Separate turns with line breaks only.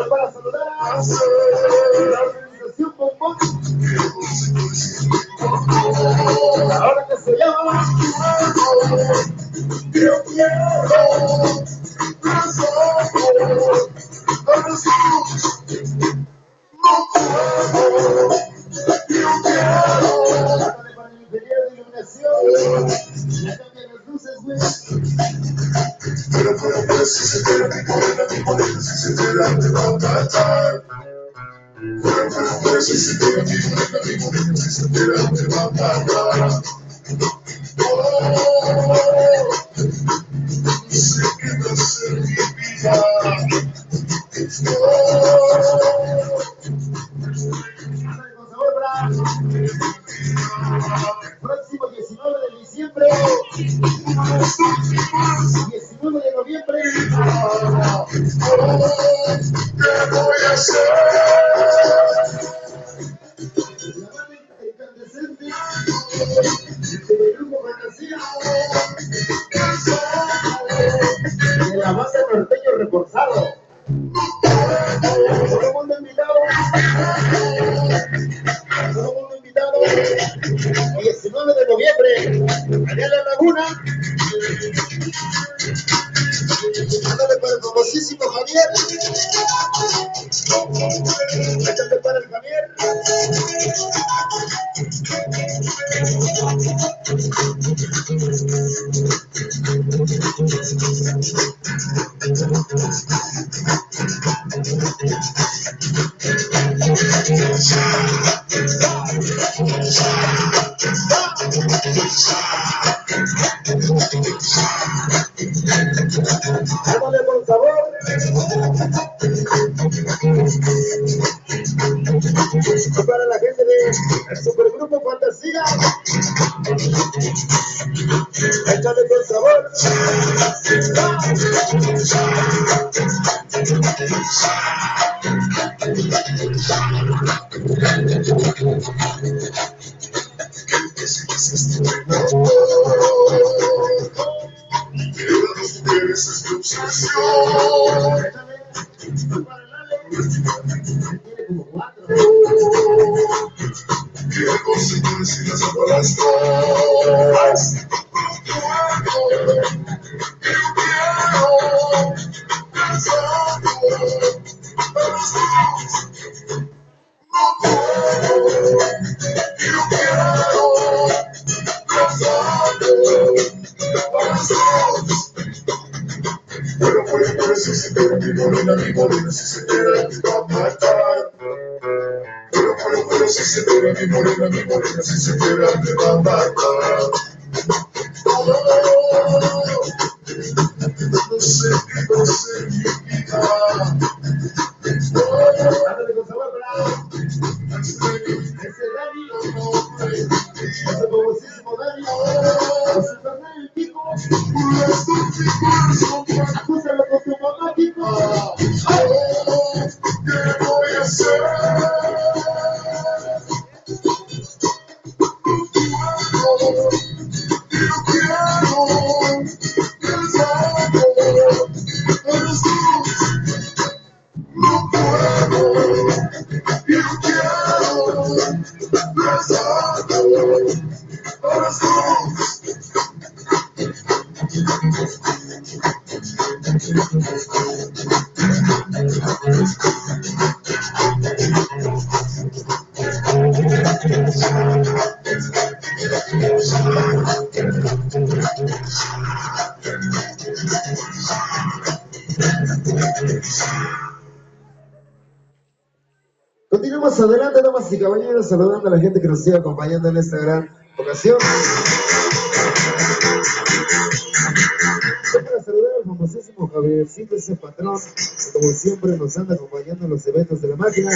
Para saludar a la organización Bombón, ahora que se llama Yo quiero para el ingeniero de iluminación, ya cambian las luces, güey. Pero si se queda mi morena, si se queda te va a matar. Pero si se queda mi morena, si se queda te va a matar. Sé que no sé mi vida. Próximo 19 de diciembre, 19 de noviembre. ¿Qué voy a hacer? La banda incandescente del grupo Fantasía, de la base norteño reforzado. Todo el mundo invitado. Todo el mundo invitado. 19 de noviembre, allá en la Laguna. Ándale para el famosísimo Javier. Échate para el Javier. Ándale con sabor. Para la gente del Supergrupo Fantasía. Échale con sabor. Tiene como 4. Quiero conseguir si las apagas. Pero si se queda mi morena, si se queda te va a matar. Pero si se queda mi morena, si se queda te va a matar. No sé mi vida. Ándale con sabor, bravo. Ese Dani, ese famosísimo Dani, José Fernando el Pico. Acúsalo con tu mamá, Pico. ¿Qué voy a hacer?
Continuamos adelante, damas y caballeros, saludando a la gente que nos sigue acompañando en esta gran ocasión. Para saludar al famosísimo Javiercito, ese patrón, que como siempre nos anda acompañando en los eventos de la máquina.